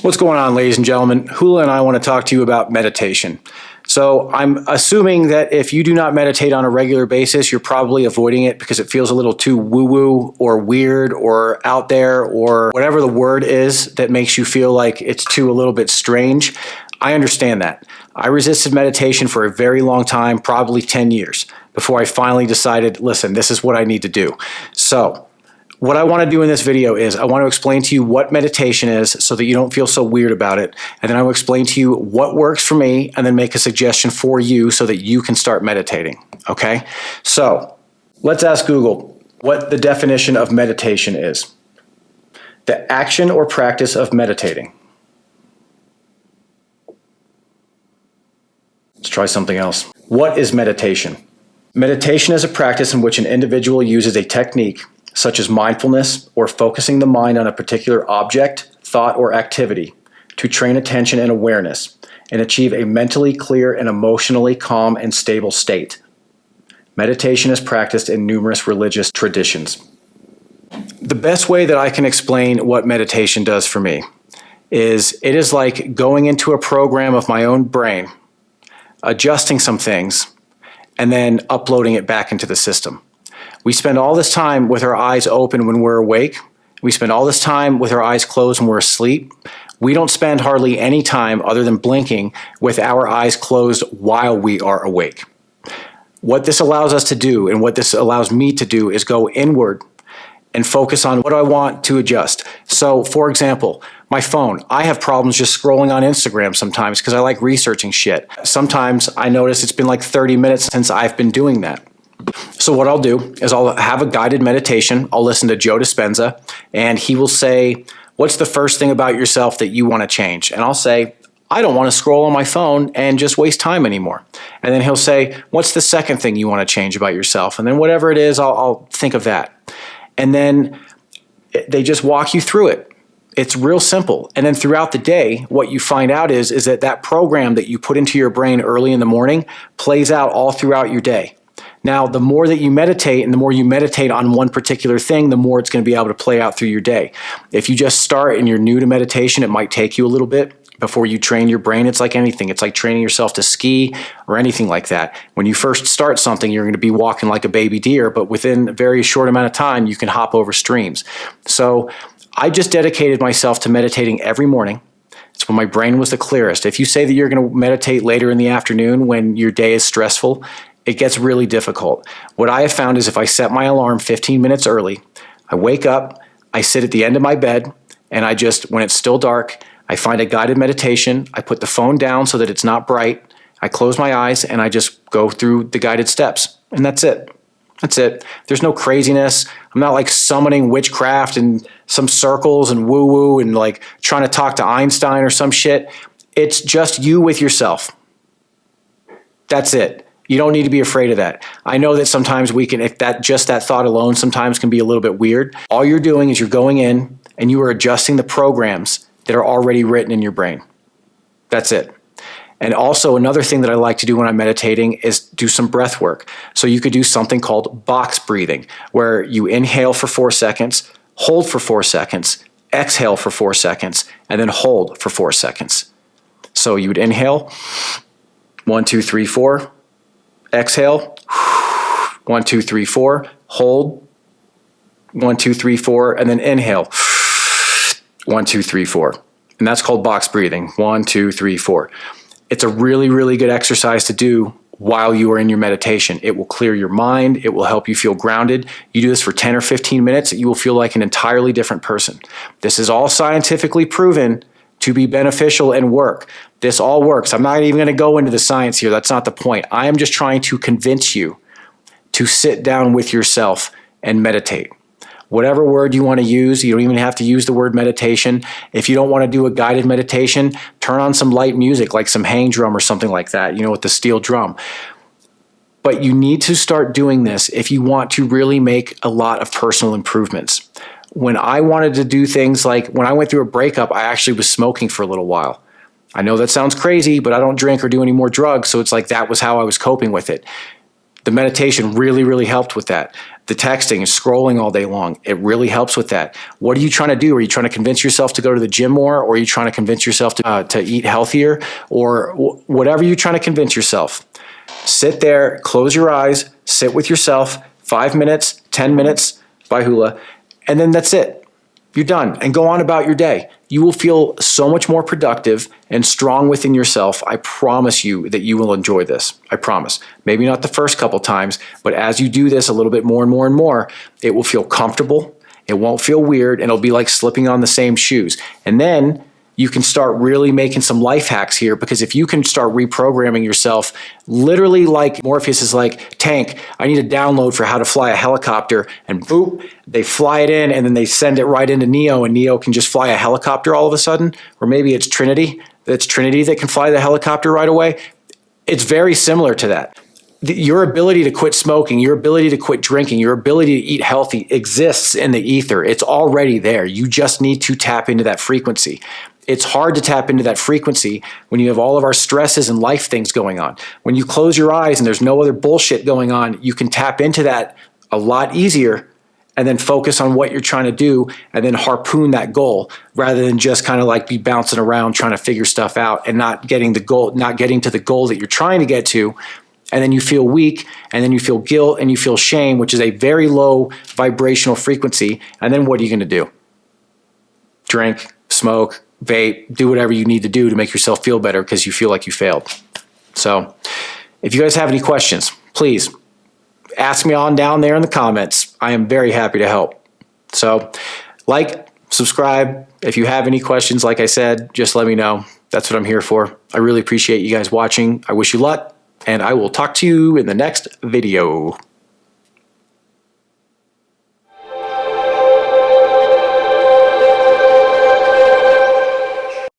What's going on, ladies and gentlemen? Hula and I want to talk to you about meditation. So I'm assuming that if you do not meditate on a regular basis, you're probably avoiding it because it feels a little too woo-woo or weird or out there or whatever the word is that makes you feel like it's too a little bit strange. I understand that. I resisted meditation for a very long time, probably 10 years, before I finally decided, listen, this is what I need to do. So what I want to do in this video is I want to explain to you what meditation is so that you don't feel so weird about it. And then I will explain to you what works for me and then make a suggestion for you so that you can start meditating. Okay? So let's ask Google what the definition of meditation is. The action or practice of meditating. Let's try something else. What is meditation? Meditation is a practice in which an individual uses a technique such as mindfulness or focusing the mind on a particular object, thought, or activity to train attention and awareness and achieve a mentally clear and emotionally calm and stable state. Meditation is practiced in numerous religious traditions. The best way that I can explain what meditation does for me is it is like going into a program of my own brain, adjusting some things, and then uploading it back into the system. We spend all this time with our eyes open when we're awake. We spend all this time with our eyes closed when we're asleep. We don't spend hardly any time other than blinking with our eyes closed while we are awake. What this allows us to do and what this allows me to do is go inward and focus on what I want to adjust. So, for example, my phone. I have problems just scrolling on Instagram sometimes because I like researching shit. Sometimes I notice it's been like 30 minutes since I've been doing that. So what I'll do is I'll have a guided meditation. I'll listen to Joe Dispenza, and he will say, what's the first thing about yourself that you want to change? And I'll say, I don't want to scroll on my phone and just waste time anymore. And then he'll say, what's the second thing you want to change about yourself? And then whatever it is, I'll think of that. And then they just walk you through it. It's real simple. And then throughout the day, what you find out is that program that you put into your brain early in the morning plays out all throughout your day. Now, the more that you meditate and the more you meditate on one particular thing, the more it's going to be able to play out through your day. If you just start and you're new to meditation, it might take you a little bit before you train your brain. It's like anything. It's like training yourself to ski or anything like that. When you first start something, you're going to be walking like a baby deer, but within a very short amount of time, you can hop over streams. So I just dedicated myself to meditating every morning. It's when my brain was the clearest. If you say that you're going to meditate later in the afternoon when your day is stressful, it gets really difficult. What I have found is if I set my alarm 15 minutes early, I wake up, I sit at the end of my bed, and I just, when it's still dark, I find a guided meditation. I put the phone down so that it's not bright. I close my eyes, and I just go through the guided steps. And that's it. That's it. There's no craziness. I'm not like summoning witchcraft and some circles and woo-woo and like trying to talk to Einstein or some shit. It's just you with yourself. That's it. You don't need to be afraid of that. I know that sometimes if that thought alone sometimes can be a little bit weird. All you're doing is you're going in and you are adjusting the programs that are already written in your brain. That's it. And also another thing that I like to do when I'm meditating is do some breath work. So you could do something called box breathing, where you inhale for 4 seconds, hold for 4 seconds, exhale for 4 seconds, and then hold for 4 seconds. So you would inhale, 1, 2, 3, 4. Exhale, 1, 2, 3, 4, hold, 1, 2, 3, 4, and then inhale, 1, 2, 3, 4. And that's called box breathing, 1, 2, 3, 4. It's a really, really good exercise to do while you are in your meditation. It will clear your mind. It will help you feel grounded. You do this for 10 or 15 minutes, you will feel like an entirely different person. This is all scientifically proven to be beneficial and work. This all works. I'm not even going to go into the science here. That's not the point. I am just trying to convince you to sit down with yourself and meditate. Whatever word you want to use, you don't even have to use the word meditation. If you don't want to do a guided meditation, turn on some light music like some hang drum or something like that, with the steel drum. But you need to start doing this if you want to really make a lot of personal improvements. When I wanted to do things like when I went through a breakup, I actually was smoking for a little while. I know that sounds crazy, but I don't drink or do any more drugs. So it's like that was how I was coping with it. The meditation really, really helped with that. The texting and scrolling all day long, it really helps with that. What are you trying to do? Are you trying to convince yourself to go to the gym more? Or are you trying to convince yourself to eat healthier? Or whatever you're trying to convince yourself. Sit there, close your eyes, sit with yourself, 5 minutes, 10 minutes by hula, and then that's it. You're done, and go on about your day. You will feel so much more productive and strong within yourself. I promise you that you will enjoy this. I promise. Maybe not the first couple times, but as you do this a little bit more and more and more, it will feel comfortable. It won't feel weird, and it'll be like slipping on the same shoes. And then you can start really making some life hacks here, because if you can start reprogramming yourself, literally like Morpheus is like, Tank, I need a download for how to fly a helicopter, and boop, they fly it in and then they send it right into Neo, and Neo can just fly a helicopter all of a sudden. Or maybe it's Trinity. It's Trinity that can fly the helicopter right away. It's very similar to that. Your ability to quit smoking, your ability to quit drinking, your ability to eat healthy exists in the ether. It's already there. You just need to tap into that frequency. It's hard to tap into that frequency when you have all of our stresses and life things going on. When you close your eyes and there's no other bullshit going on, you can tap into that a lot easier and then focus on what you're trying to do and then harpoon that goal, rather than just kind of like be bouncing around trying to figure stuff out and not getting to the goal that you're trying to get to. And then you feel weak, and then you feel guilt, and you feel shame, which is a very low vibrational frequency. And then what are you going to do? Drink, smoke, vape, do whatever you need to do to make yourself feel better because you feel like you failed. So if you guys have any questions, please ask me on down there in the comments. I am very happy to help. So like, subscribe. If you have any questions, like I said, just let me know. That's what I'm here for. I really appreciate you guys watching. I wish you luck, and I will talk to you in the next video.